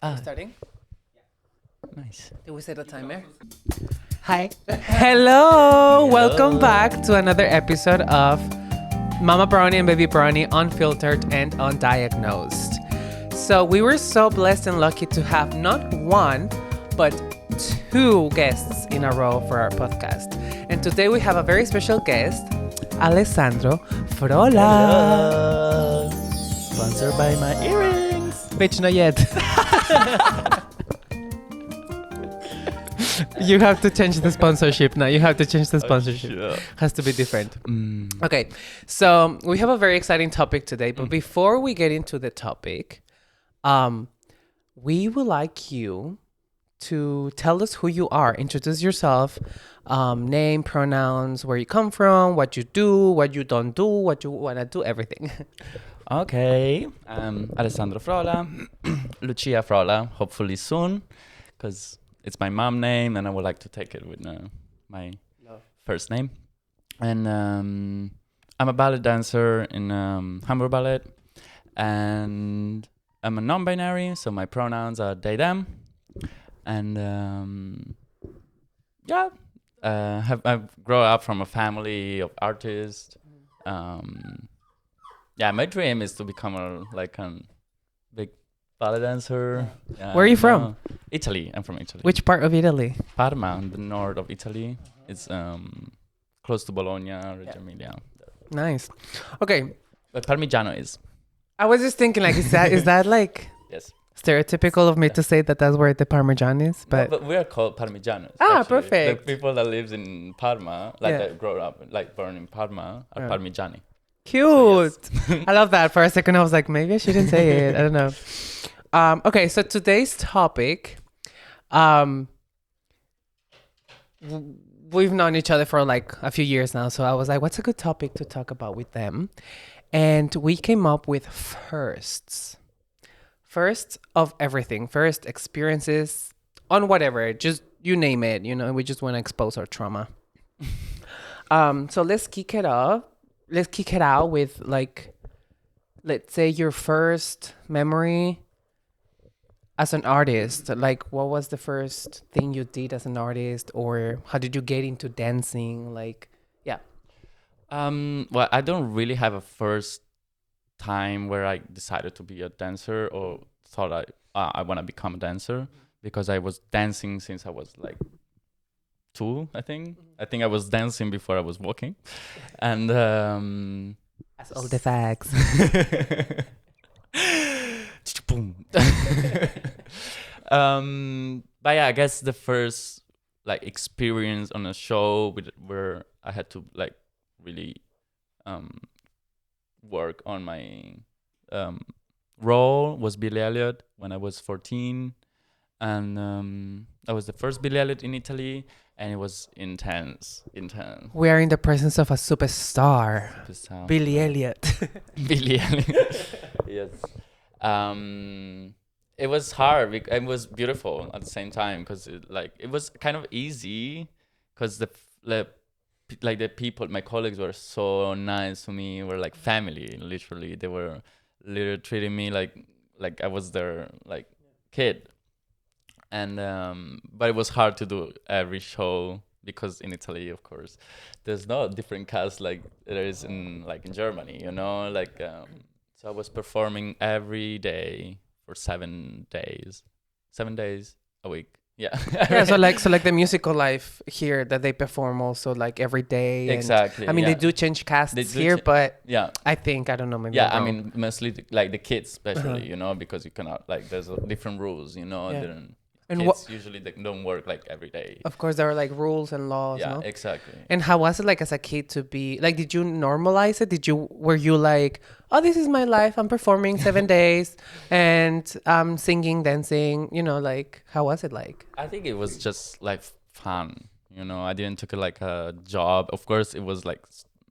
Starting? Nice. Did we set a timer? Hi. Hello! Welcome back to another episode of Mama Brownie and Baby Brownie Unfiltered and Undiagnosed. So we were so blessed and lucky to have not one, but two guests in a row for our podcast. And today we have a very special guest, Alessandro Frola. Hello. Sponsored by my earrings. Bitch, not yet. You have to change the sponsorship now. You have to change the sponsorship. Sure. Has to be different. Okay, so we have a very exciting topic today. But before we get into the topic, we would like you to tell us who you are. Introduce yourself, name, pronouns, where you come from, what you do, what you don't do, what you want to do, everything. Okay. Alessandro Frola. Lucia Frola. Hopefully soon, because it's my mom name, and I would like to take it with my first name. And I'm a ballet dancer in Hamburg Ballet, and I'm a non-binary, so my pronouns are they them. And I've grown up from a family of artists. My dream is to become a big ballet dancer. Where are you from? Italy. I'm from Italy. Which part of Italy? Parma, in the north of Italy. It's close to Bologna, Reggio Emilia. Nice. Okay, But Parmigiano is. I was just thinking, like, is that like Yes. stereotypical of me to say that that's where the Parmesan is? But But we are called Parmigianos. Ah, actually. perfect. The people that lives in Parma, that grow up, born in Parma, are Yeah. Parmigiani. cute. I love that. For a second, I was like, maybe I shouldn't say it. I don't know. Okay, so today's topic, we've known each other for like a few years now. So I was like, what's a good topic to talk about with them? And we came up with firsts. First of everything. First experiences on whatever. Just you name it. You know, we just want to expose our trauma. So let's kick it off. Let's kick it out with, like, let's say your first memory as an artist. Like, what was the first thing you did as an artist, or how did you get into dancing? Like, yeah. Well, I don't really have a first time where I decided to be a dancer or thought I want to become a dancer, because I was dancing since I was like 2, I think. I think I was dancing before I was walking. And That's all the facts. Boom. But yeah, I guess the first like experience on a show where I had to like really work on my role was Billy Elliot when I was 14. And that was the first Billy Elliot in Italy, and it was intense. We are in the presence of a superstar, Superstar. Billy Elliot. Billy Elliot. Yes. It was hard. It was beautiful at the same time, because it was kind of easy, because the people, my colleagues, were so nice to me. Were like family, literally. They were literally treating me like I was their like kid. And but it was hard to do every show, because in Italy, of course, there's no different cast like there is in Germany, you know, so I was performing every day for 7 days a week. Yeah. Yeah, so like the musical life here, that they perform also like every day. Exactly. I mean, yeah. they do change casts They do here, but Yeah. I think, I don't know, maybe Yeah, I'm I wrong. mean, mostly the kids, especially, Uh-huh. you know, because you cannot different rules, you know. Yeah. They're- And Kids usually they don't work like every day. Of course, there are like rules and laws, Yeah, no? exactly. And how was it like as a kid to be like? Did you normalize it? Were you like, oh, this is my life. I'm performing 7 days and I'm singing, dancing. You know, like, how was it like? I think it was just like fun, you know. I didn't took it like a job. Of course, it was like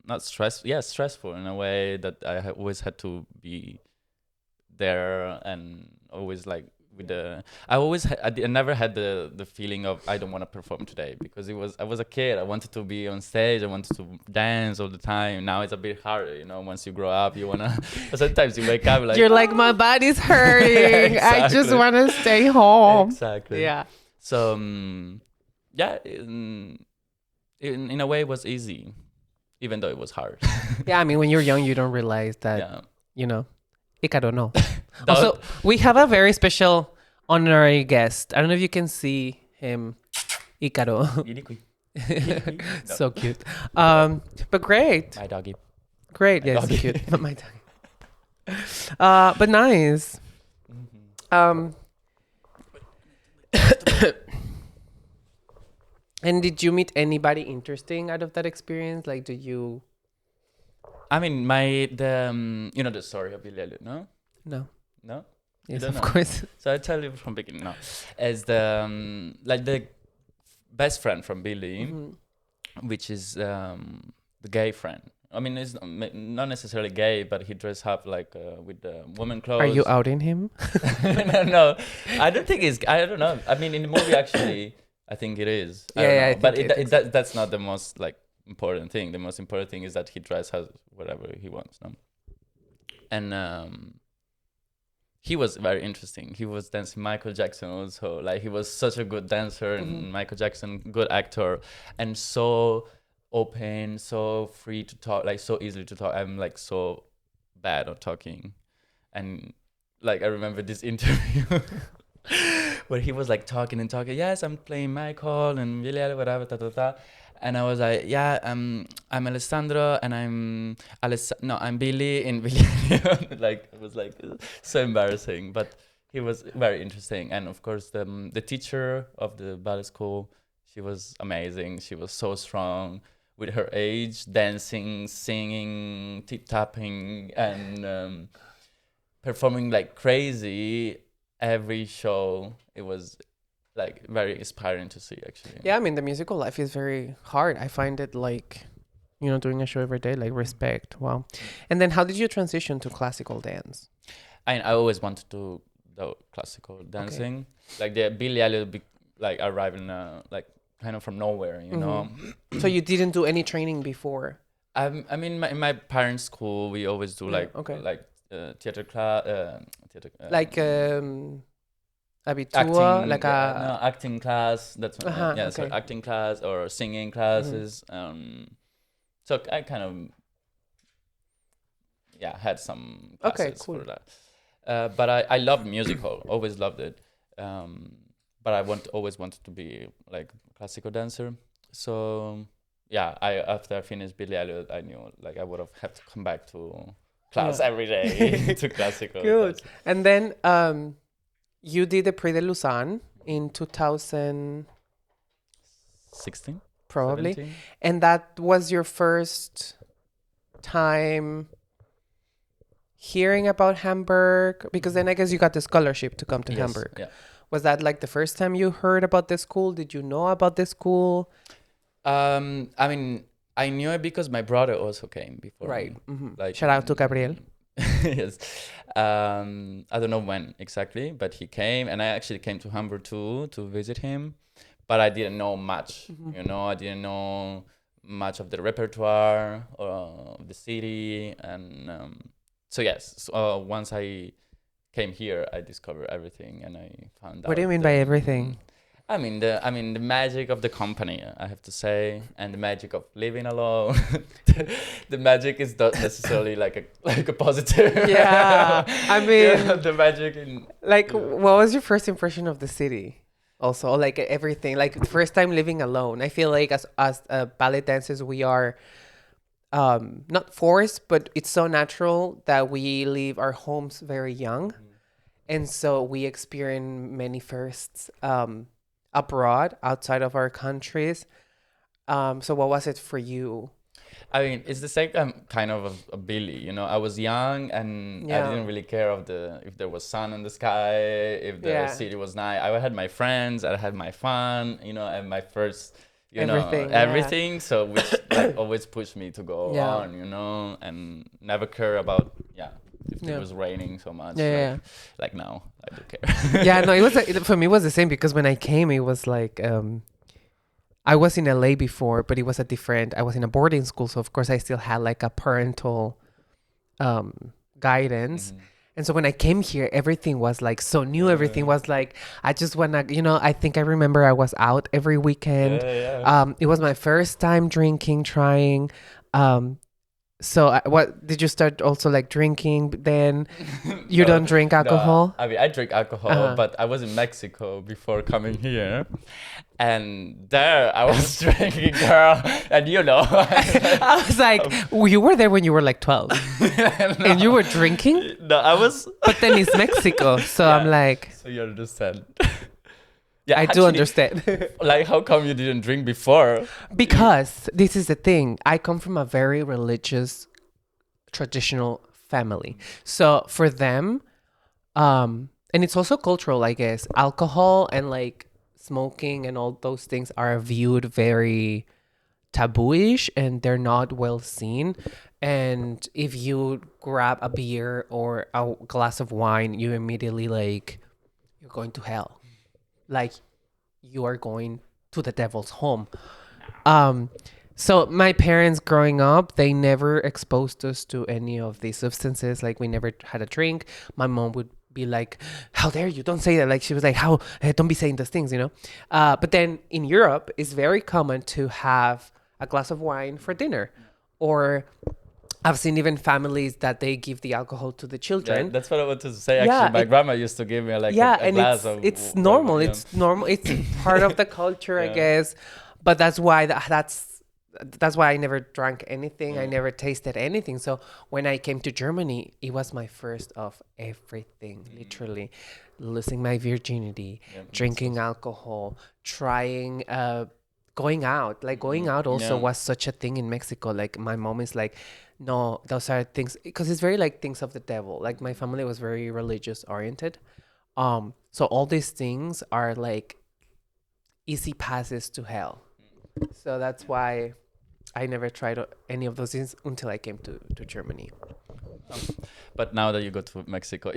not stressful. Yeah, stressful in a way that I always had to be there, and always like with the. I never had the feeling of I don't want to perform today, because I was a kid. I wanted to be on stage. I wanted to dance all the time. Now it's a bit harder, you know. Once you grow up, you wanna. Sometimes you wake up like You're like, my body's hurting. I just Exactly. want to stay home. Exactly. Yeah. So yeah, in a way, it was easy, even though it was hard. Yeah, I mean, when you're young, you don't realize that, Yeah. you know, Icaro, no. Don't- Also, we have a very special honorary guest. I don't know if you can see him, Icaro. No. So cute. But great. My doggy. Great. My Yes, doggy. cute. Not my dog. But nice. And did you meet anybody interesting out of that experience? Like, did you? I mean, you know the story of Billy Elliot, no? No. No? Yes, don't of know? course. So I tell you from beginning. No, as the like the best friend from Billy, which is the gay friend. I mean, it's not necessarily gay, but he dressed up like with the woman clothes. Are you outing him? No, I don't think it's. I don't know. I mean, in the movie, actually, I think it is. I don't know. I But think that's not the most like important thing. The most important thing is that he dresses whatever he wants. No? And he was very interesting. He was dancing Michael Jackson also. Like, he was such a good dancer, and Michael Jackson, good actor, and so open, so free to talk, like so easily to talk. I'm like so bad at talking, and like I remember this interview where he was like talking and talking. Yes, I'm playing Michael and Villar, whatever, ta ta ta. And I was like, yeah, I'm Alessandro, and I'm Billy in Billy. Like, it was like so embarrassing, but he was very interesting. And of course, the teacher of the ballet school, she was amazing. She was so strong with her age, dancing, singing, tip-tapping, and performing like crazy every show. It was like very inspiring to see, actually. Yeah, I mean, the musical life is very hard. I find it like, doing a show every day, like respect. Wow. And then how did you transition to classical dance? I always wanted to do classical dancing. Like the Billy Elliot, like arriving like kind of from nowhere, you know. So you didn't do any training before? I mean, in my parents' school, we always do like theater class, Like acting, Abitua, like a... no, acting class. That's what I meant. So okay. acting class or singing classes. So I kind of had some classes Okay, cool. for that. But I love musical, always loved it. But I always wanted to be like a classical dancer. So after I finished Billy Elliot, I knew like I would have had to come back to class every day to classical. Good. And then you did the Prix de Lausanne in 2016, probably. 17? And that was your first time hearing about Hamburg, because then I guess you got the scholarship to come to Hamburg. Yeah. Was that like the first time you heard about the school? Did you know about the school? I mean, I knew it because my brother also came before. Right. Like, shout out to Gabriel. Yes. I don't know when exactly, but he came, and I actually came to Hamburg too to visit him, but I didn't know much. You know, I didn't know much of the repertoire or of the city, and so yes. Once I came here, I discovered everything, and I found out. What do you mean by everything? I mean the magic of the company, I have to say, and the magic of living alone. The magic is not necessarily like a positive. Yeah, I mean, the magic in like, what was your first impression of the city? Also, like everything, like first time living alone. I feel like as ballet dancers, we are not forced, but it's so natural that we leave our homes very young, and so we experience many firsts abroad, outside of our countries. So what was it for you? I mean, it's the same kind of a Billy, you know. I was young, and I didn't really care if there was sun in the sky, if the city was nice. I had my friends, I had my fun, you know, and my first, everything. So which like always pushed me to go on, you know, and never care about if it was raining so much. Yeah. Like now, I don't care. Yeah, no, for me it was the same because when I came, it was like I was in LA before, but it was I was in a boarding school, so of course I still had like a parental guidance. Mhm. And so when I came here, everything was like so new. Everything was like, I just want to, I think I remember I was out every weekend. It was my first time drinking, trying. So what did you start also like drinking then? You No, don't drink alcohol? No, I mean, I drink alcohol, but I was in Mexico before coming here. And there I was drinking, girl. And I was like, you were there when you were like 12. No. And you were drinking? No, I was. But then it's Mexico. So Yeah. I'm like, So you understand. Yeah, I do understand. Like, how come you didn't drink before? Because this is the thing. I come from a very religious, traditional family. So for them, and it's also cultural, I guess, alcohol and like smoking and all those things are viewed very tabooish and they're not well seen. And if you grab a beer or a glass of wine, you immediately like, you're going to hell. Like you are going to the devil's home. So my parents growing up, they never exposed us to any of these substances. Like we never had a drink. My mom would be like, how dare you? Don't say that. Like she was like, don't be saying those things, But then in Europe, it's very common to have a glass of wine for dinner. Or I've seen even families that they give the alcohol to the children. Yeah, that's what I wanted to say. Actually, my grandma used to give me like a glass of. It's normal. It's normal. It's part of the culture, I guess. But that's why that's why I never drank anything. I never tasted anything. So when I came to Germany, it was my first of everything. Literally, losing my virginity, drinking alcohol, trying. Going out. Like going out also was such a thing in Mexico. Like my mom is like, no, those are things, because it's very like things of the devil. Like my family was very religious oriented. So all these things are like easy passes to hell. So that's why I never tried any of those things until I came to Germany. But now that you go to Mexico,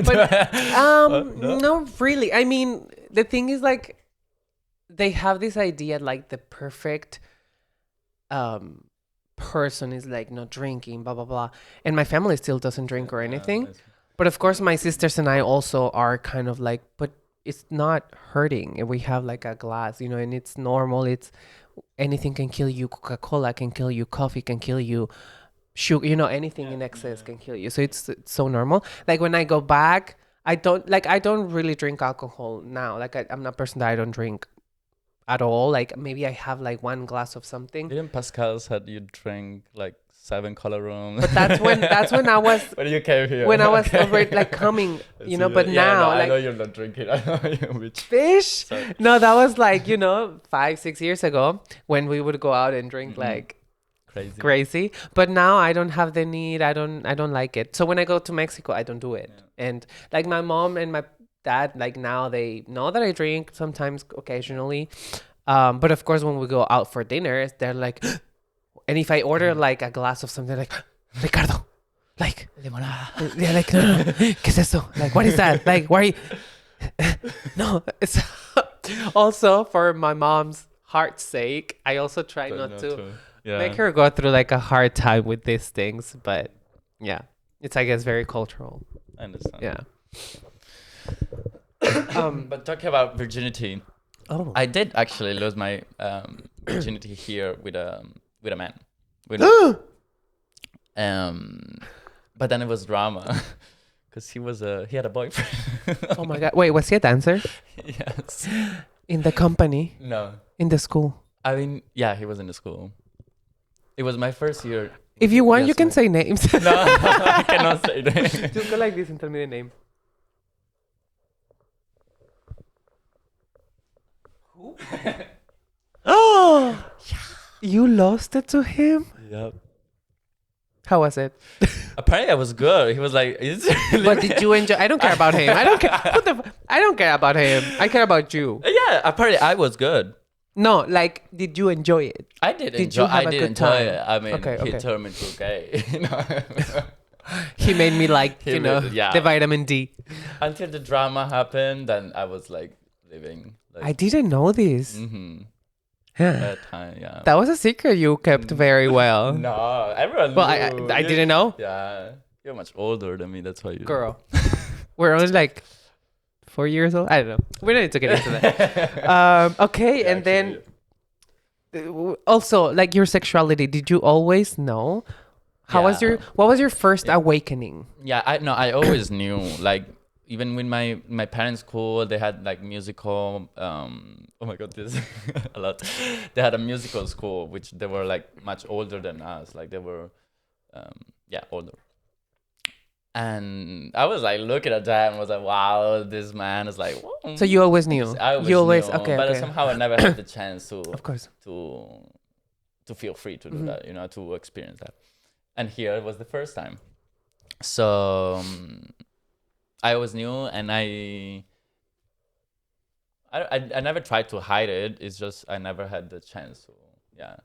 but no, really. I mean, the thing is like, they have this idea like the perfect person is like not drinking, blah blah blah, and my family still doesn't drink or anything. But of course my sisters and I also are kind of like, but it's not hurting and we have like a glass, and it's normal. It's anything can kill you. Coca-Cola can kill you, coffee can kill you, sugar, anything in excess can kill you. So it's so normal. Like when I go back, I don't really drink alcohol now. Like I'm not a person that I don't drink at all. Like maybe I have like one glass of something. Didn't Pascal said you drank like 7 color rooms? But that's when I was when you came here. When I was already like coming, but now I like know you're not drinking. I know you're bitch. Fish. Sorry. No, that was like 5-6 years ago when we would go out and drink like crazy. But now I don't have the need. I don't like it. So when I go to Mexico, I don't do it. And like my mom and my dad, like now they know that I drink sometimes, occasionally. But of course, when we go out for dinner, they're like, and if I order like a glass of something, like, Ricardo, like, they're like, no, ¿qué es eso? Like, what is that? Like, why are you? No, it's also for my mom's heart's sake. I also try not to make her go through like a hard time with these things. But yeah, it's, I guess, very cultural. I understand. Yeah. But talking about virginity, I did actually lose my virginity here with a man. But then it was drama because he had a boyfriend. Oh my God! Wait, was he a dancer? Yes. In the company? No. In the school? I mean, yeah, he was in the school. It was my first year. If you want, you can say names. No, I cannot say names. Just go like this and tell me the name. Who? Oh! You lost it to him? Yep. How was it? Apparently, I was good. He was like, but did you enjoy? I don't care about him. I don't care. I don't care about him. I care about you. Yeah, apparently I was good. No, like, did you enjoy it? I did enjoy. You have I a did good enjoy time? it. I mean, Okay. he turned me to gay. He made me like, He you know, made- yeah. the vitamin D. Until the drama happened, then I was like living I like didn't know this. at that time. Yeah. That was a secret you kept very well. No, everyone Well, knew. I didn't know. Yeah, you're much older than me. That's why you. Girl. We're only like 4 years old. I don't know. We don't need to get into that. Okay, Yeah, and then actually, also like your sexuality. Did you always know? How was Yeah. what was your first awakening? yeah, I always knew. Like even with my parents' school, they had like musical. Oh my god, this a lot. They had a musical school, which they were like much older than us. Like they were, yeah, older. And I was like looking at that and was like, wow, this man is like. Whoa. So you always knew. I always You always knew, okay. but Okay. somehow I never had the chance Of course. to feel free to do Mhm. that, you know, to experience that. And here it was the first time. So I always knew, and I never tried to hide it. It's just I never had the chance to, yeah,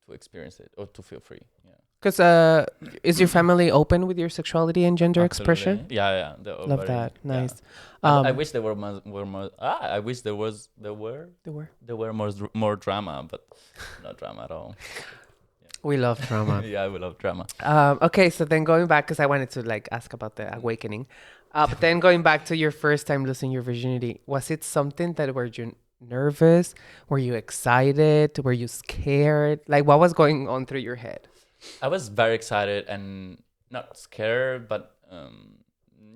to experience it or to feel free. Yeah. Because is your family open with your sexuality and gender expression? Absolutely. Yeah. They're all Love very- that. yeah. Nice. I wish there were more. I wish there were more drama, but not drama at all. We love drama. Yeah, we love drama. Okay, so then going back, because I wanted to like ask about the awakening, but then going back to your first time losing your virginity, was it something that were you nervous? Were you excited? Were you scared? Like, what was going on through your head? I was very excited and not scared, but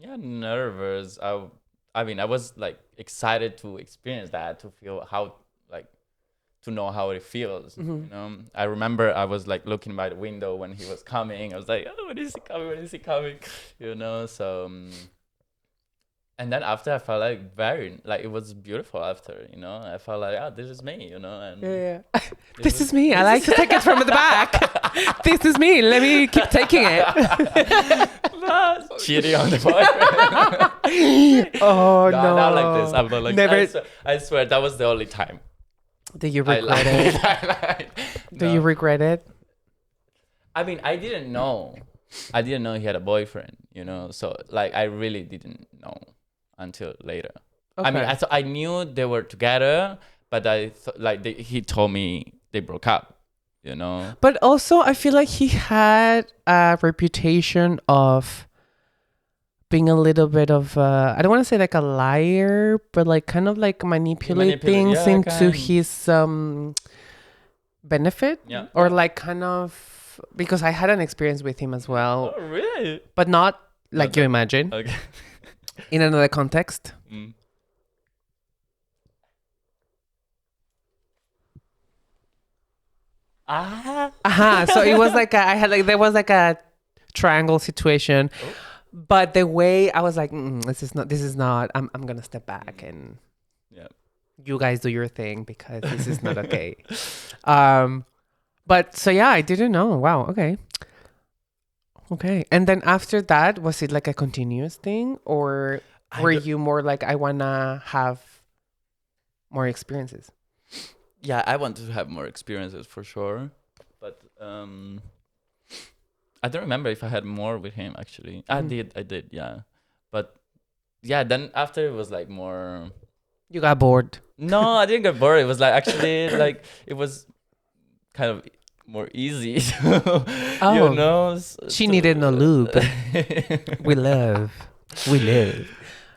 yeah, nervous. I mean, I was like excited to experience that, to feel how, like, to know how it feels. Mm-hmm. You know, I remember I was like looking by the window when he was coming. I was like, oh, when is he coming? When is he coming? You know, so. And then after, I felt like it was beautiful after, you know. I felt like, this is me, you know. And Yeah. This is me. I like to take it from the back. This is me. Let me keep taking it. Cheating on the boyfriend. Oh, no. Not like this. I'm not like Never. I swear that was the only time. Do you I regret it? Do you regret it? I mean, I didn't know. I didn't know he had a boyfriend, you know. So like, I really didn't know until later. I mean, Okay. I knew they were together, but he told me they broke up, you know. But also, I feel like he had a reputation of being a little bit of, I don't want to say like a liar, but like kind of like manipulate things yeah, into kind. his benefit. Yeah. Or like kind of, because I had an experience with him as well, Oh, really? but not like Not you that- imagine, Okay. in another context. Mm. So it was like there was like a triangle situation, but the way I was like, this is not. I'm gonna step back and Yeah. you guys do your thing because this is not okay. But so yeah, I didn't know. Wow. Okay. And then after that, was it like a continuous thing, or were you more like, I wanna have more experiences? Yeah, I want to have more experiences for sure, but I don't remember if I had more with him actually. I did, yeah, but yeah, then after it was like more. You got bored. No, I didn't get bored. It was like actually like it was kind of more easy. You know, She needed no lube. We love.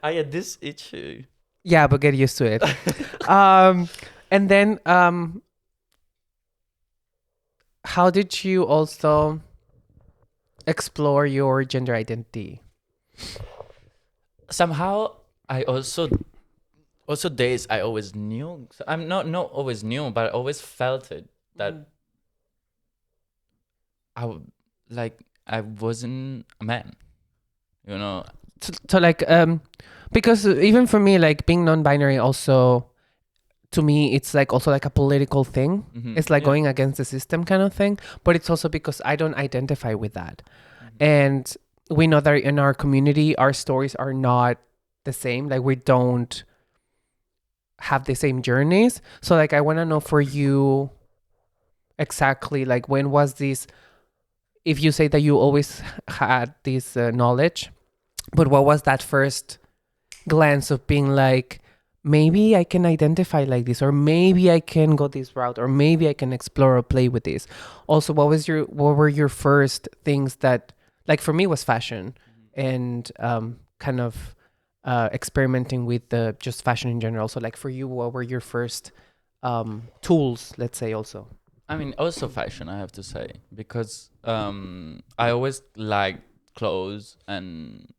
I had this itchy. Yeah, but get used to it. And then how did you also explore your gender identity? Somehow I also days I always knew. I'm not always knew, but I always felt it that I wasn't a man, you know. So like because even for me, like being non-binary also, to me it's like also like a political thing. It's like going against the system kind of thing, but it's also because I don't identify with that. And we know that in our community our stories are not the same, like we don't have the same journeys. So like I want to know for you exactly like when was this if you say that you always had this knowledge, but what was that first glance of being like, maybe I can identify like this, or maybe I can go this route, or maybe I can explore or play with this. Also, what were your first things that, like for me, was fashion and kind of experimenting with the just fashion in general. So like for you, what were your first tools, let's say? Also, I mean, also fashion, I have to say, because I always liked clothes and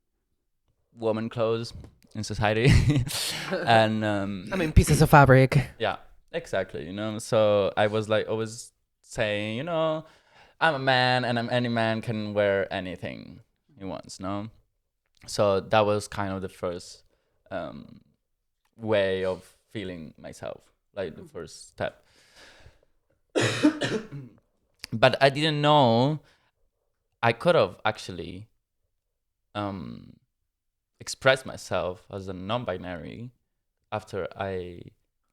woman clothes in society. And I mean, pieces of fabric. yeah, exactly, so I was like always saying, I'm a man, and any man can wear anything he wants, no? So that was kind of the first way of feeling myself, like the first step. But I didn't know I could have actually expressed myself as a non-binary after I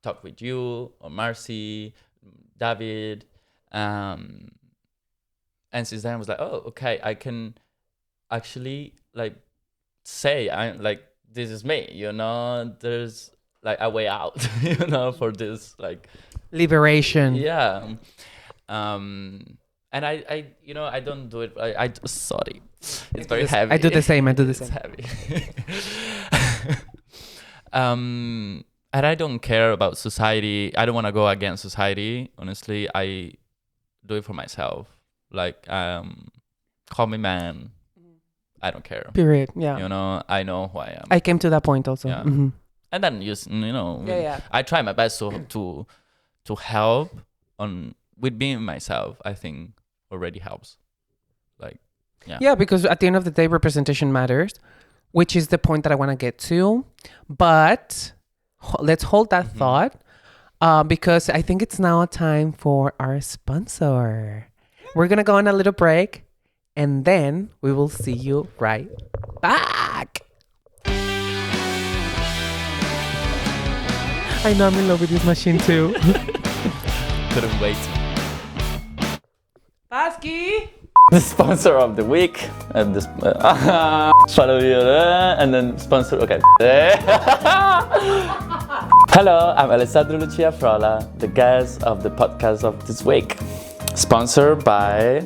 talked with you or Marcy, David, and since then I was like, oh, okay, I can actually like say I like this is me, there's like a way out, for this, like, Liberation. yeah. And I don't do it. I sorry, it's very heavy. I do the same. I do the It's same. heavy. And I don't care about society. I don't want to go against society. Honestly, I do it for myself. Like, call me man. I don't care. Period. Yeah. I know who I am. I came to that point also. Yeah. Mhm. And then Yeah. I try my best to help on with being myself. I think already helps. Like, yeah. Yeah, because at the end of the day, representation matters, which is the point that I want to get to. But let's hold that thought, because I think it's now time for our sponsor. We're going to go on a little break, and then we will see you right back. I know I'm in love with this machine too. Couldn't wait. Basky! The sponsor of the week and this follow you and then sponsor. Okay. Hello, I'm Alessandro Lucia Frola, the guest of the podcast of this week, sponsored by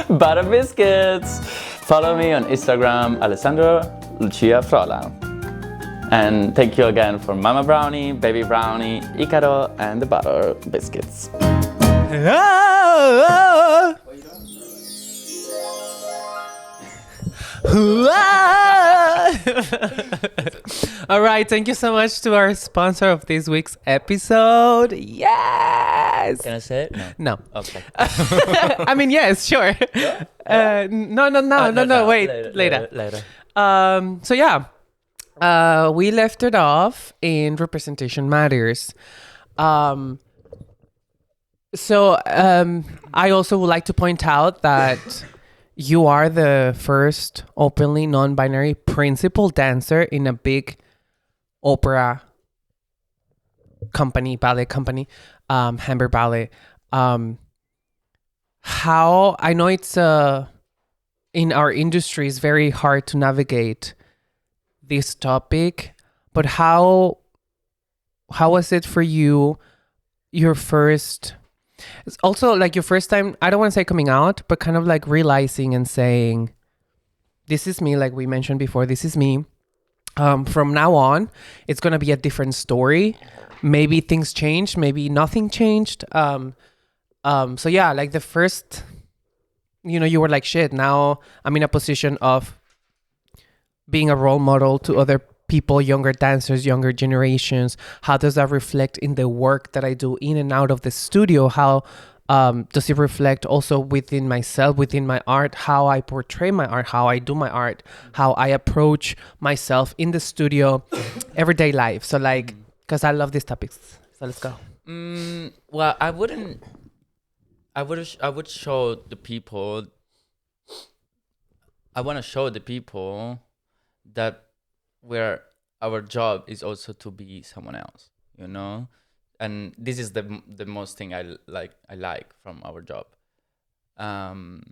Butter Biscuits. Follow me on Instagram, Alessandro Lucia Frola. And thank you again for Mama Brownie, Baby Brownie, Icaro, and the Butter Biscuits. All right, thank you so much to our sponsor of this week's episode. Yes. Can I say it? No. Okay. I mean, yes, sure. No. Wait, later. So yeah, we left it off in representation matters. I also would like to point out that you are the first openly non-binary principal dancer in a big opera company, ballet company, Hamburg Ballet. How I know it's in our industry is very hard to navigate this topic, but how was it for you? Your first, it's also like your first time. I don't want to say coming out, but kind of like realizing and saying, "This is me." Like we mentioned before, this is me. From now on, it's gonna be a different story. Maybe things changed, maybe nothing changed. So yeah, like the first, you were like, shit, now I'm in a position of being a role model to other people, younger dancers, younger generations. How does that reflect in the work that I do in and out of the studio? How does it reflect also within myself, within my art, how I portray my art, how I do my art, how I approach myself in the studio, everyday life? So like, because I love these topics. So let's go. Well, I would show the people. I want to show the people that our job is also to be someone else, and this is the most thing I like from our job. um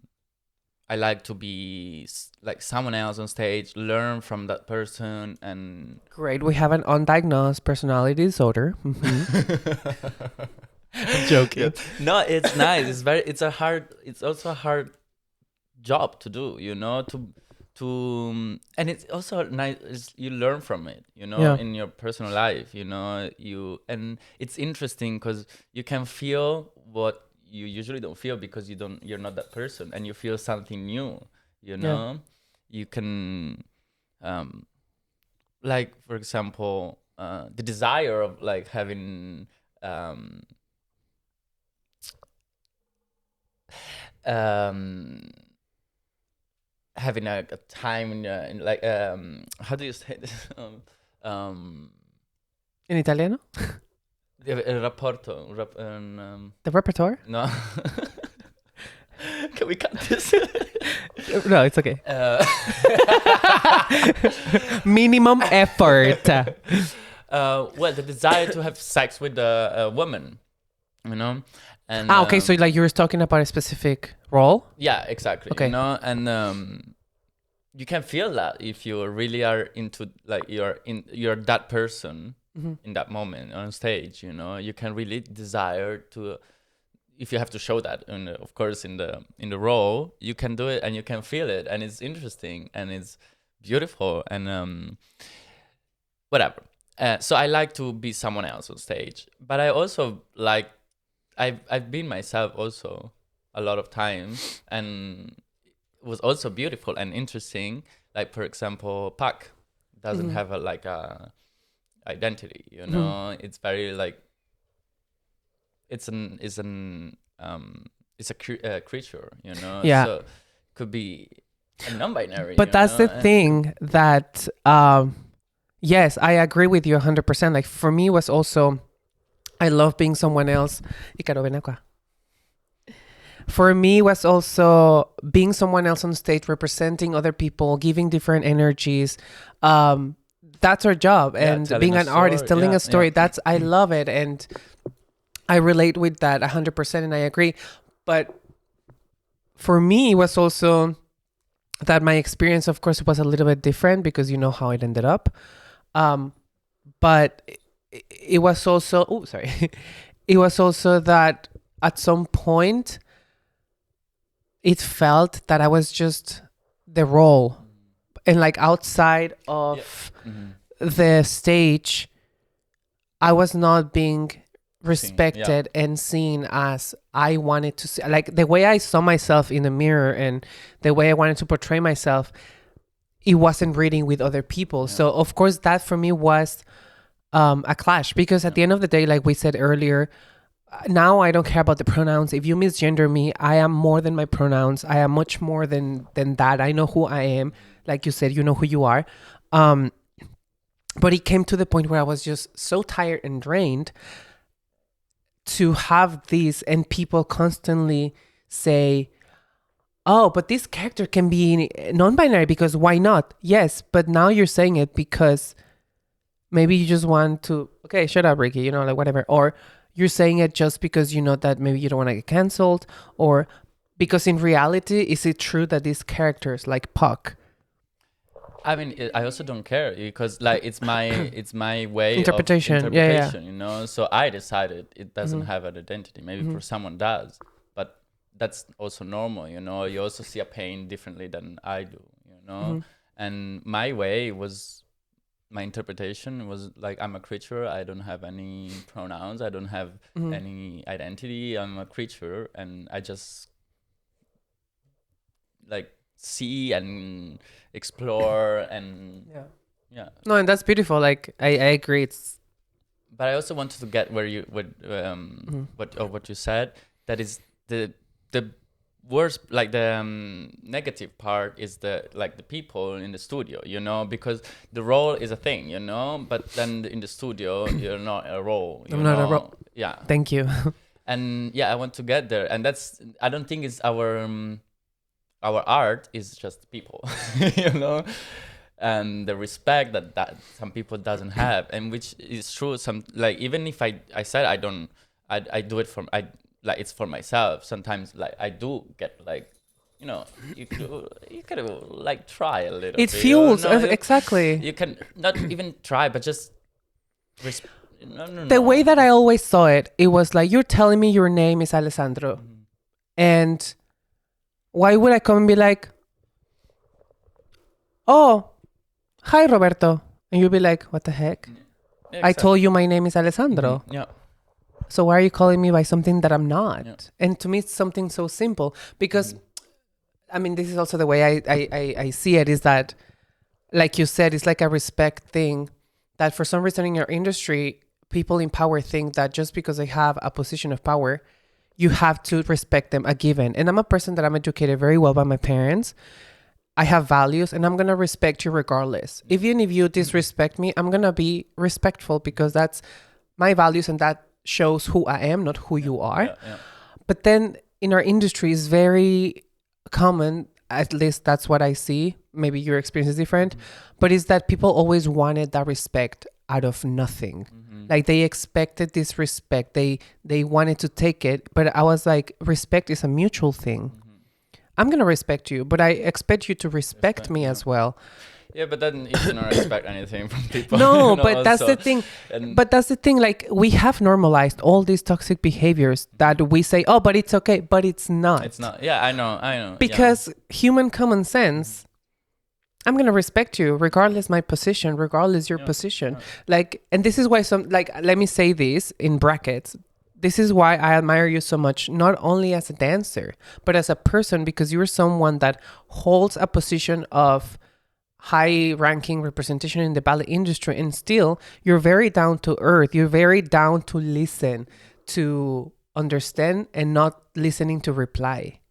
I like to be like someone else on stage, learn from that person, and Great. We have an undiagnosed personality disorder. I'm joking. no, it's nice. It's also a hard job to do, and it's also nice you learn from it, Yeah. in your personal life, and it's interesting because you can feel what you usually don't feel because you're not that person, and you feel something new, you can, like, for example, the desire of like having, um um having a time in like, how do you say this? Um In Italiano? il rapporto, The repertoire? no. Can we cut this? No, it's okay. Uh, Minimum effort. well, the desire to have sex with a woman, and Okay. So like you were talking about a specific role. yeah, exactly. Okay. And you can feel that if you really are into, like, you're that person in that moment on stage. You can really desire to. If you have to show that, and of course in the role, you can do it and you can feel it, and it's interesting and it's beautiful, and whatever. So I like to be someone else on stage, but I also like, I've been myself also a lot of times, and it was also beautiful and interesting. Like, for example, Pak doesn't have a identity. It's very like, it's a creature. Yeah. So could be a non-binary. But that's the thing that, yes, I agree with you 100%. Like for me was also, I love being someone else. Ícaro, ven acá. For me was also being someone else on stage, representing other people, giving different energies. That's our job. Yeah, And telling being a an artist, story. telling Yeah, a story, yeah. that's, I love it. And I relate with that 100% and I agree. But for me, it was also that my experience, of course, was a little bit different because you know how it ended up. But it was also, oh, sorry. It was also that at some point, it felt that I was just the role. And like outside of the stage, I was not being respected and seen as I wanted to see. Like the way I saw myself in the mirror and the way I wanted to portray myself, it wasn't reading with other people. So of course that for me was a clash, because at the end of the day, like we said earlier, now I don't care about the pronouns. If you misgender me, I am more than my pronouns. I am much more than that. I know who I am. Like you said, you know who you are. But it came to the point where I was just so tired and drained to have this, and people constantly say, oh, but this character can be non-binary because why not? Yes, but now you're saying it because maybe you just want to, okay, shut up, Ricky, like whatever. Or you're saying it just because you know that maybe you don't want to get canceled, or because in reality, is it true that these characters like Puck? I mean, I also don't care because like it's my way Interpretation. of Yeah, interpretation, So I decided it doesn't have an identity. Maybe for someone does, but that's also normal, You also see a pain differently than I do, And my way was, my interpretation was like, I'm a creature. I don't have any pronouns. I don't have any identity. I'm a creature, and I just like see and explore and No, and that's beautiful. Like I agree. It's, but I also wanted to get where you what you said, that is the worst, like the negative part is the people in the studio, because the role is a thing, but then in the studio you're not a role. I'm not a role. Yeah. Thank you. And I want to get there, and that's, I don't think it's our art is just people, and the respect that some people doesn't have, and which is true. Some, like, even if I said I don't, I do it for, I like, it's for myself. Sometimes, like, I do get like, you could like try a little It bit. fuels, exactly. You can not even try, but just no. The way that I always saw it, it was like, you're telling me your name is Alessandro. And why would I come and be like, oh, hi, Roberto. And you'd be like, what the heck? Yeah, I told you my name is Alessandro. Yeah. So why are you calling me by something that I'm not? Yeah. And to me, it's something so simple. Because, I mean, this is also the way I see it, is that, like you said, it's like a respect thing, that for some reason in your industry, people in power think that just because they have a position of power, you have to respect them, a given. And I'm a person that I'm educated very well by my parents. I have values, and I'm going to respect you regardless. Even if you disrespect me, I'm going to be respectful, because that's my values, and that shows who I am, not who you are. Yeah. But then in our industry, is very common, at least that's what I see. Maybe your experience is different, but is that people always wanted that respect out of nothing. Like, they expected this respect. They wanted to take it, but I was like, respect is a mutual thing. I'm going to respect you, but I expect you to respect me as well. Yeah, but then you cannot expect anything from people. No, but that's the thing. But that's the thing. Like, we have normalized all these toxic behaviors that we say, oh, but it's okay, but it's not. It's not. Yeah, I know. Because human common sense, I'm going to respect you regardless my position, regardless your position. Yeah. Like, and this is why let me say this in brackets. This is why I admire you so much, not only as a dancer, but as a person, because you're someone that holds a position of high ranking representation in the ballet industry, and still you're very down to earth. You're very down to listen, to understand, and not listening to reply,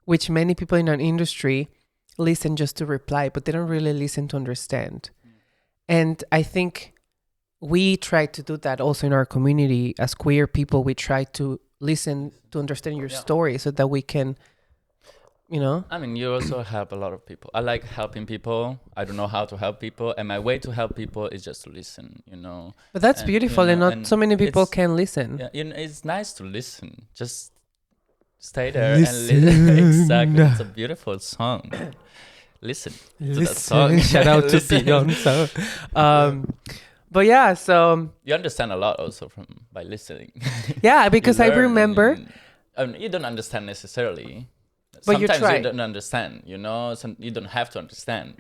which many people in our industry listen just to reply, but they don't really listen to understand. And I think we try to do that also in our community as queer people. We try to listen to understand your story so that we can, I mean, you also help a lot of people. I like helping people. I don't know how to help people, and my way to help people is just to listen. But that's beautiful, and not so many people can listen. Yeah, it's nice to listen. Just stay there and listen. Exactly, it's a beautiful song. Listen to that song. Shout out to Beyonce. But yeah, so you understand a lot also by listening. Yeah, because I remember. You don't understand necessarily. But sometimes you try. You don't understand, you don't have to understand,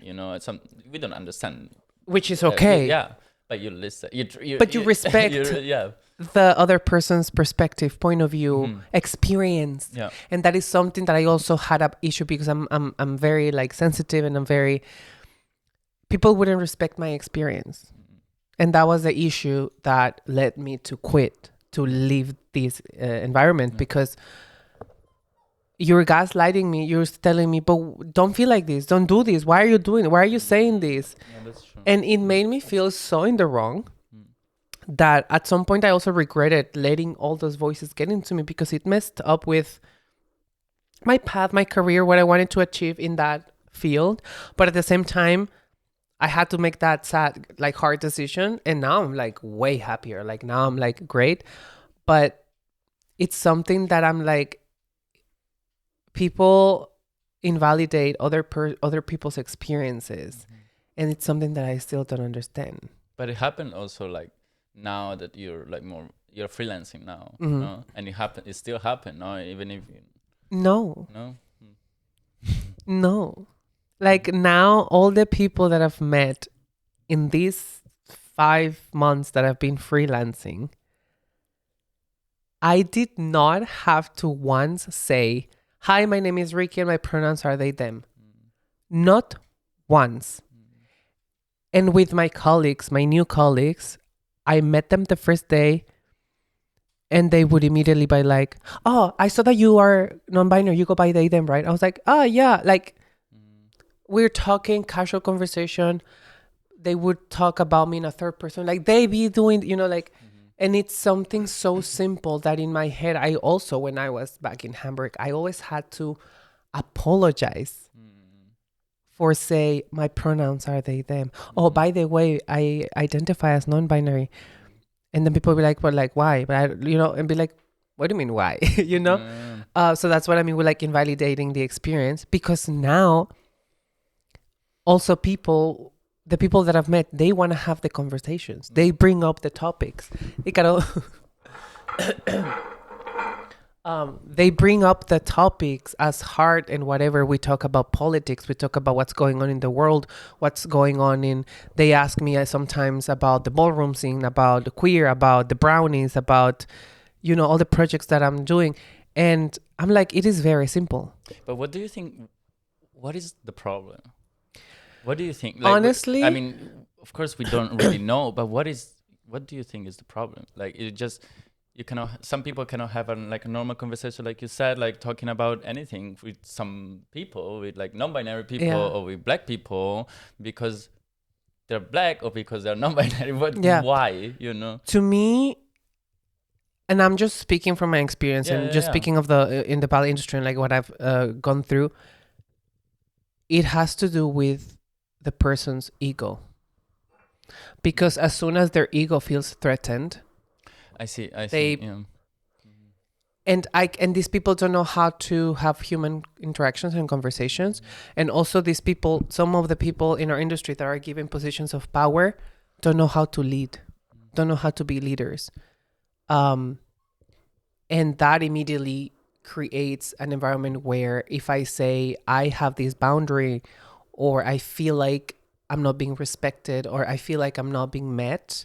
we don't understand. Which is okay. Yeah, but you listen. You respect the other person's perspective, point of view, experience. Yeah. And that is something that I also had an issue, because I'm very like sensitive, and people wouldn't respect my experience. And that was the issue that led me to quit, to leave this environment, because you're gaslighting me. You're telling me, but don't feel like this. Don't do this. Why are you doing it? Why are you saying this? Yeah, that's true. And it made me feel so in the wrong that at some point I also regretted letting all those voices get into me, because it messed up with my path, my career, what I wanted to achieve in that field. But at the same time, I had to make that sad, like, hard decision. And now I'm like way happier. Like, now I'm like great. But it's something that I'm like, people invalidate other people's experiences, and it's something that I still don't understand. But it happened also, like, now that you're like you're freelancing now, and it still happened, no? Even if no, no. Like, now all the people that I've met in these 5 months that I've been freelancing, I did not have to once say, hi, my name is Ricky and my pronouns are they, them. Not once. And with my colleagues, my new colleagues, I met them the first day and they would immediately be like, oh, I saw that you are non-binary. You go by they, them, right? I was like, oh, yeah. Like, we're talking casual conversation. They would talk about me in a third person. Like, they be doing, and it's something so simple that in my head, I also, when I was back in Hamburg, I always had to apologize for say my pronouns are they them. Oh, by the way, I identify as non-binary. And then people be like, well, like why? But and be like, what do you mean why? So that's what I mean with like invalidating the experience, because now also the people that I've met, they want to have the conversations. They bring up the topics. They bring up the topics as hard, and whatever we talk about politics, we talk about what's going on in the world, what's going on they ask me sometimes about the ballroom scene, about the queer, about the brownies, about, all the projects that I'm doing. And I'm like, it is very simple. But what do you think, what is the problem? What do you think? Honestly, I mean, of course we don't really know, but what do you think is the problem? Like, some people cannot have a normal conversation, like you said, like talking about anything with some people, with like non-binary people or with black people, because they're black or because they're non-binary. Why, To me, and I'm just speaking from my experience speaking of in the ballet industry and like what I've gone through, it has to do with the person's ego. Because as soon as their ego feels threatened, I see. And these people don't know how to have human interactions and conversations. And also some of the people in our industry that are given positions of power don't know how to lead, don't know how to be leaders. And that immediately creates an environment where if I say I have this boundary, or I feel like I'm not being respected, or I feel like I'm not being met,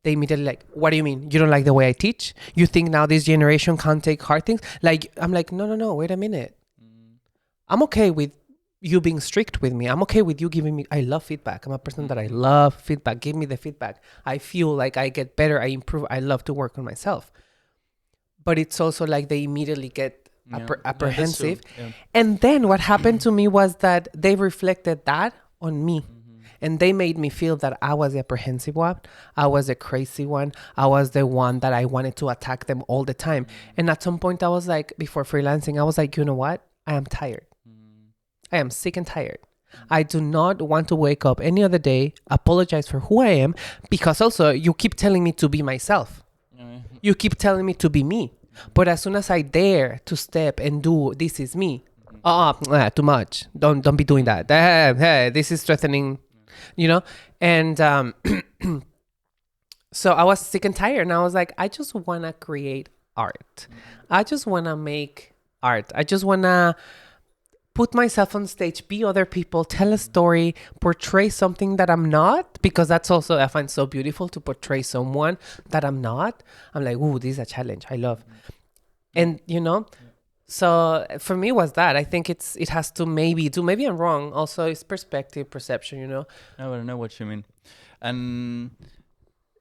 they immediately like, what do you mean? You don't like the way I teach? You think now this generation can't take hard things? Like, I'm like, no, wait a minute. I'm okay with you being strict with me. I'm okay with you giving me, I love feedback. I'm a person that I love feedback. Give me the feedback. I feel like I get better. I improve. I love to work on myself. But it's also like they immediately get apprehensive. And then what happened to me was that they reflected that on me. And they made me feel that I was the apprehensive one. I was the crazy one. I was the one that I wanted to attack them all the time. And at some point I was like, before freelancing, I was like, you know what? I am tired. I am sick and tired. I do not want to wake up any other day, apologize for who I am, because also you keep telling me to be myself. You keep telling me to be me. But as soon as I dare to step and do, this is me. Too much. Don't be doing that. Hey, this is threatening, And so I was sick and tired. And I was like, I just want to create art. I just want to make art. I just want to put myself on stage, be other people, tell a story, portray something that I'm not, because that's also, I find so beautiful to portray someone that I'm not. I'm like, ooh, this is a challenge. I love. And, so for me was that. I think it has to maybe I'm wrong. Also, it's perspective, perception, I know what you mean. And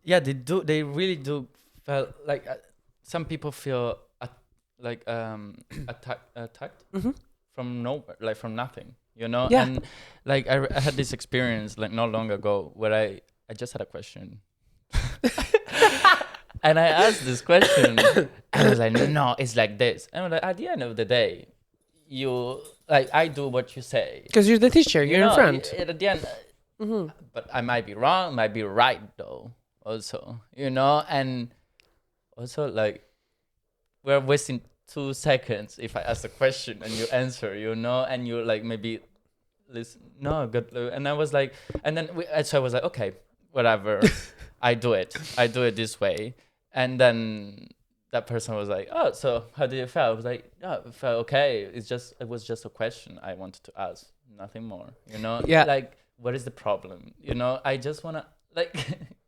yeah, they really do feel like some people feel attacked. From nowhere, like from nothing, Yeah. And like I had this experience like not long ago where I just had a question. And I asked this question and I was like, no, it's like this. And I'm like, at the end of the day, I do what you say. Because you're the teacher, you're in front. At the end, but I might be wrong, might be right though, also, and also like we're wasting 2 seconds if I ask a question and you answer, and you like maybe listen. No, good. And I was like, and then so I was like, okay, whatever. I do it this way. And then that person was like, oh, so how did you feel? I was like, oh, it felt okay. It was just a question I wanted to ask, nothing more. Yeah. Like, what is the problem? I just wanna like,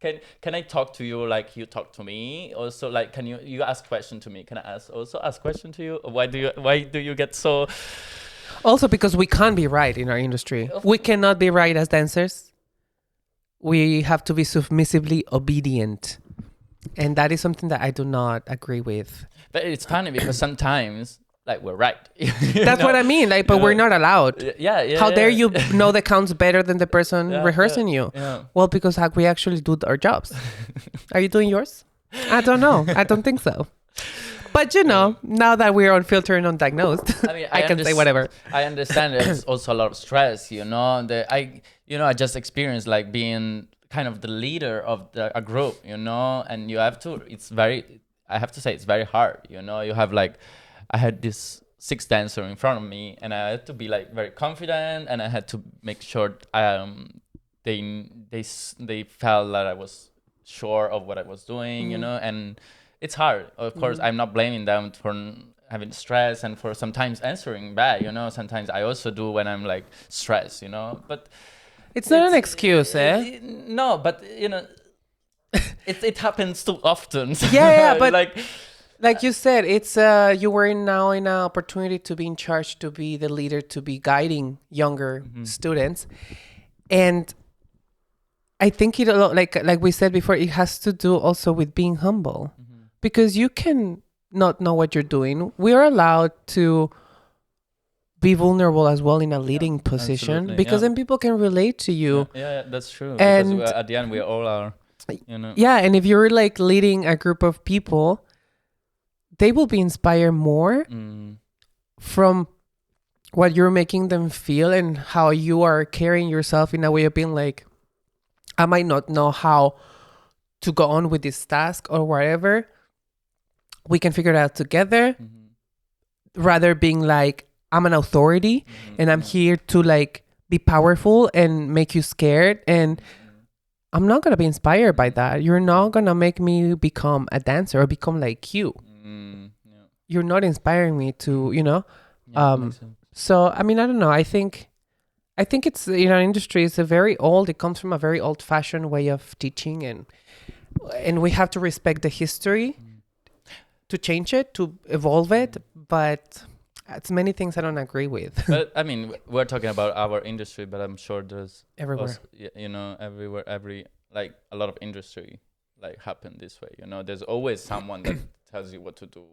can I talk to you like you talk to me? Also, like, can you ask question to me? Can I ask question to you? Why do you get so? Also, because we can't be right in our industry. We cannot be right as dancers. We have to be submissively obedient. And that is something that I do not agree with. But it's funny because sometimes, like, we're right. That's what I mean. Like, but we're not allowed. Yeah. How dare you know the counts better than the person rehearsing you? Yeah. Well, because we actually do our jobs. Are you doing yours? I don't know. I don't think so. But now that we're unfiltered and undiagnosed, I mean, I can say whatever. I understand it's also a lot of stress, I just experienced like being kind of the leader of a group, and you have to, I have to say it's very hard, you have like, I had this 6 dancer in front of me and I had to be like very confident and I had to make sure they felt that I was sure of what I was doing, and it's hard. Of course, I'm not blaming them for having stress and for sometimes answering bad, sometimes I also do when I'm like stressed, but it's not an excuse, eh? No, but it happens too often. Yeah, but like you said, it's you were now in an opportunity to be in charge, to be the leader, to be guiding younger students, and I think it like we said before, it has to do also with being humble, because you can not know what you're doing. We are allowed to be vulnerable as well in a leading position, because then people can relate to you. Yeah, that's true. And because at the end, we all are, Yeah, and if you're like leading a group of people, they will be inspired more from what you're making them feel and how you are carrying yourself in a way of being like, I might not know how to go on with this task or whatever. We can figure it out together. Rather being like, I'm an authority and I'm here to like be powerful and make you scared. And I'm not going to be inspired by that. You're not going to make me become a dancer or become like you. You're not inspiring me to, So, I mean, I don't know. I think it's, industry is it comes from a very old fashioned way of teaching, and we have to respect the history to change it, to evolve it. But it's many things I don't agree with. But I mean, we're talking about our industry, but I'm sure there's Everywhere. Also, everywhere, like a lot of industry like happen this way. There's always someone that tells you what to do.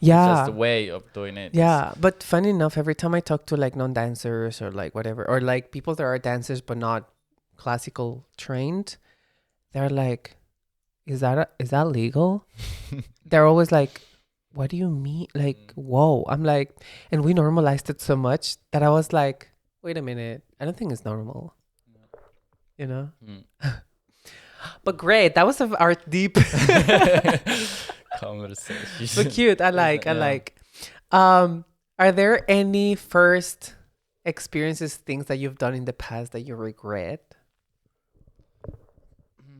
Yeah. It's just the way of doing it. Yeah, but funny enough, every time I talk to like non-dancers or like whatever, or like people that are dancers but not classical trained, they're like, is that legal? They're always like, what do you mean? Like, whoa. I'm like, and we normalized it so much that I was like, wait a minute, I don't think it's normal. But great, that was our deep conversation. But cute. I like. Are there any first experiences, things that you've done in the past that you regret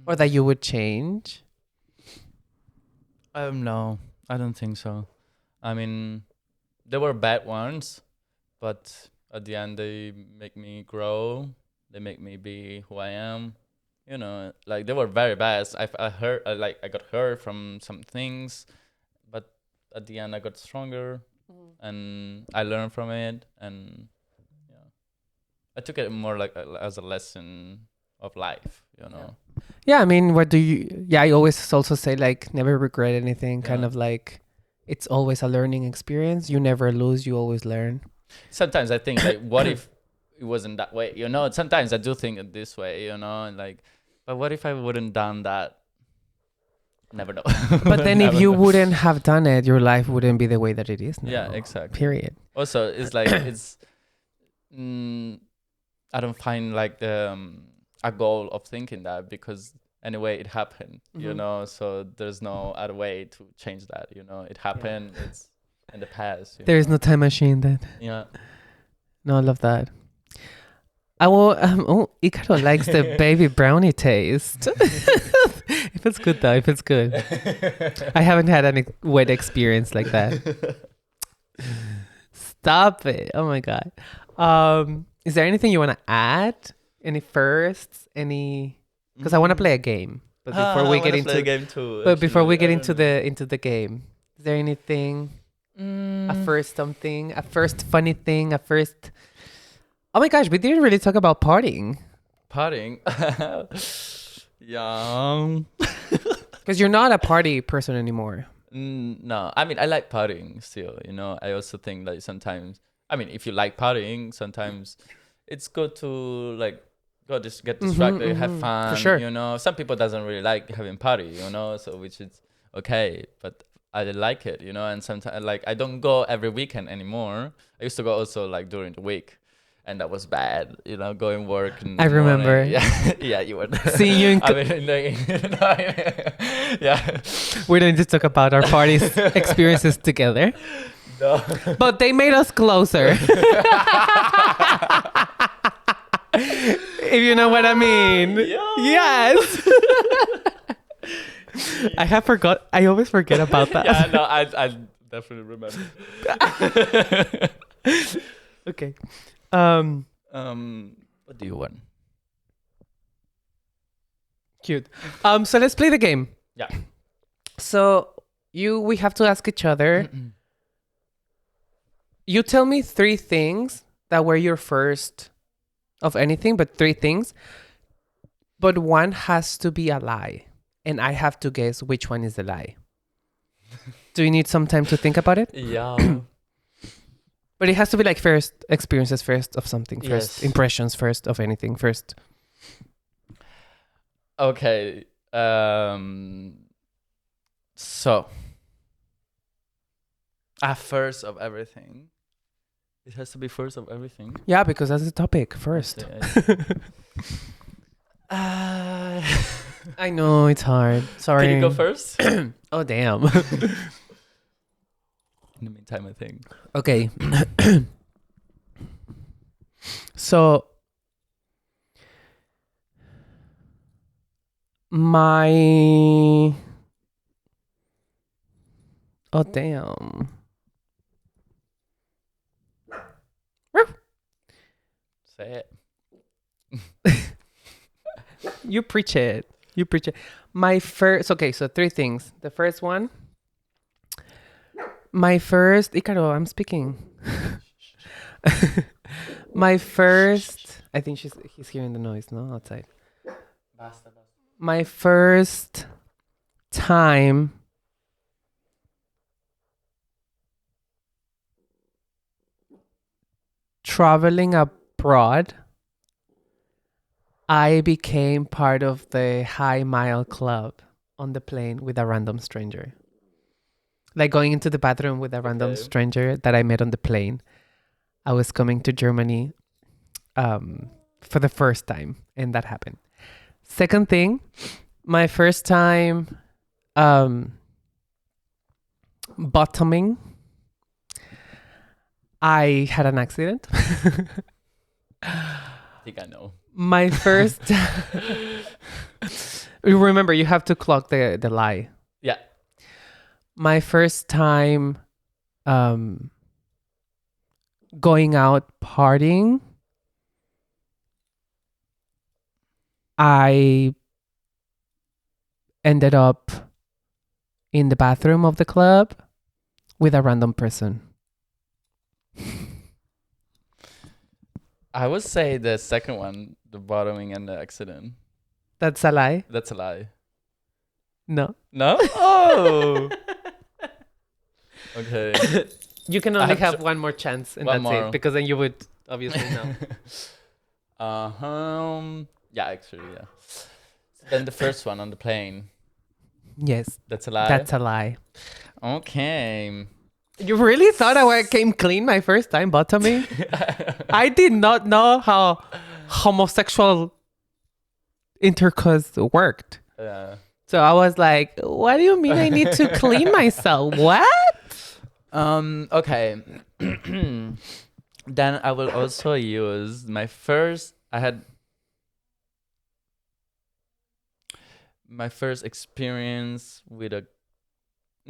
or that you would change? No, I don't think so. I mean, there were bad ones, but at the end they make me grow. They make me be who I am. Like they were very bad. I got hurt from some things, but at the end I got stronger and I learned from it, and I took it more like as a lesson of life. Yeah, I mean, I always also say like never regret anything. Kind of like it's always a learning experience. You never lose. You always learn. Sometimes I think like, what if it wasn't that way? Sometimes I do think it this way. And like. But what if I wouldn't done that? Never know. But then if you wouldn't have done it, your life wouldn't be the way that it is now. Yeah, exactly. Period. Also, it's like, I don't find like a goal of thinking that, because anyway, it happened, so there's no other way to change that, it happened, it's in the past. There is no time machine then. Yeah. No, I love that. I will. Icaro likes the baby brownie taste. If it's good though, if it's good. I haven't had any wet experience like that. Stop it! Oh my god. Is there anything you want to add? Any firsts? Any? Because I want to play a game. But before we get into the game too. But before we get into the game, is there anything? A first something? A first funny thing? A first? Oh my gosh, we didn't really talk about partying. Partying? Yeah. Because you're not a party person anymore. No, I mean, I like partying still, I also think like sometimes, I mean, if you like partying, sometimes it's good to like go just get distracted, have fun. For sure. Some people doesn't really like having party, so which is okay. But I like it, you know. And sometimes like I don't go every weekend anymore. I used to go also like during the week, and that was bad, you know, going work in I the morning. remember. Yeah, yeah, you were Seeing you in I mean, yeah. we don't need to talk about our parties experiences together, No. but they made us closer. If you know what I mean. Yeah. Yes. I always forget about that. Yeah, no, I definitely remember. Okay. What do you want? Cute. So let's play the game. Yeah. So we have to ask each other. You tell me 3 things that were your first of anything, but 3 things. But one has to be a lie. And I have to guess which one is the lie. Do you need some time to think about it? Yeah. But it has to be like first experiences first of something, first Yes. impressions first of anything first. Okay. So, first of everything. It has to be first of everything. Yeah, because that's the topic first. I know it's hard. Sorry. Can you go first? Oh, damn. In the meantime, I think. Okay. So my oh damn. Say it. You preach it. You preach it. My first okay, so 3 things. The first one. My first Icaro, I'm speaking. My first I think he's hearing the noise, no? Outside. Basta. My first time traveling abroad, I became part of the high mile club on the plane with a random stranger. Like going into the bathroom with a random Okay. stranger that I met on the plane. I was coming to Germany for the first time, and that happened. Second thing, my first time bottoming, I had an accident. I think I know. My first remember you have to clock the lie. Yeah. My first time going out partying, I ended up in the bathroom of the club with a random person. I would say the second one, the bottoming and the accident. That's a lie? That's a lie. No. No? Oh. Okay. You can I only have have one more chance, and one that's more. it. Because then you would obviously know. Yeah, actually, yeah. Then the first one on the plane. Yes, That's a lie. that's a lie. Okay. You really thought I came clean my first time bottoming? I did not know how homosexual intercourse worked. So I was like, what do you mean I need to clean myself? What? Okay. Then I will also use my first experience with a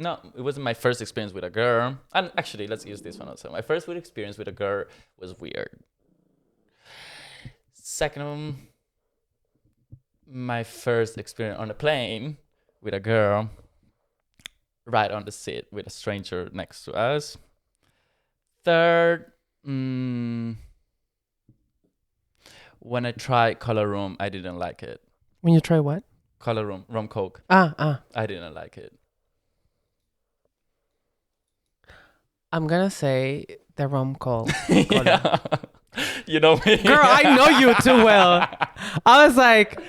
no, it wasn't my first experience with a girl. And actually, let's use this one also. My first experience with a girl was weird. Second one, my first experience on a plane with a girl right on the seat with a stranger next to us. Third, when I tried Color Room, I didn't like it. When you try what? Color Room, rum coke. I didn't like it. I'm gonna say the rum call. Yeah. You know me. Girl, I know you too well. I was like,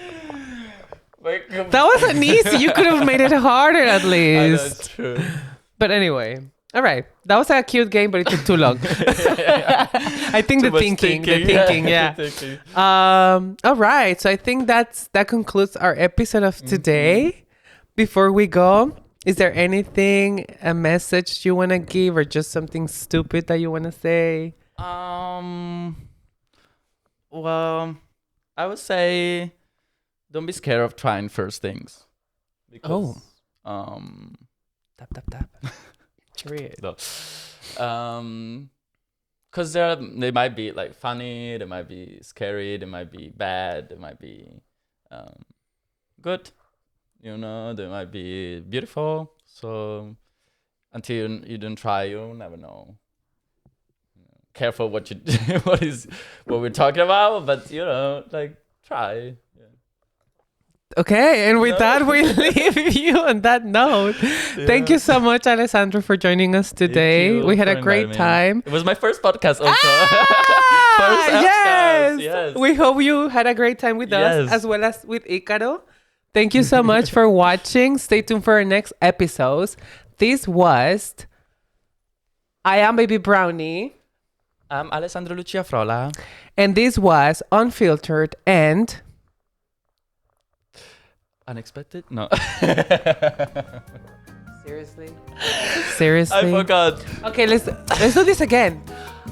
that wasn't easy. You could have made it harder at I know, least. it's true. But anyway, all right. That was a cute game, but it took too long. I think Too the much thinking, yeah. the thinking. All right. So I think that concludes our episode of today. Before we go, is there anything, a message you want to give, or just something stupid that you want to say? Well, I would say don't be scared of trying first things. Because, Tap, tap, tap. Period. no. Because they might be like funny, they might be scary, they might be bad, they might be good. You know, they might be beautiful. So until you don't try, you'll never know. Careful what you what we're talking about, but you know, like try. Yeah. Okay, and with that, we leave you on that note. Thank you so much, Alessandro, for joining us today. We had a great time. It was my first podcast also. Yes. We hope you had a great time with us, as well as with Icaro. Thank you so much for watching. Stay tuned for our next episodes. This was I Am Baby Brownie. I'm Alessandro Lucia Frola. And this was Unfiltered and Unexpected? No. Seriously? I forgot. Okay, let's do this again.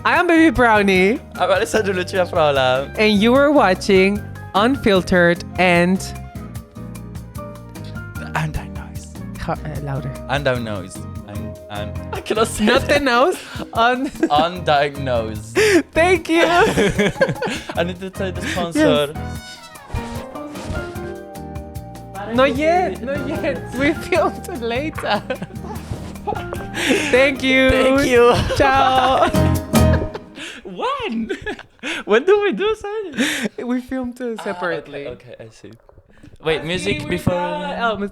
I am Baby Brownie. I'm Alessandro Lucia Frola. And you were watching Unfiltered and Undiagnosed. Louder. Undiagnosed. I cannot say Not the nose. Undiagnosed. Thank you. I need to tell the sponsor. Not yet. We filmed later. Thank you. Ciao. When? When do we do something? We filmed separately. Okay, I see. Wait, music before. Oh,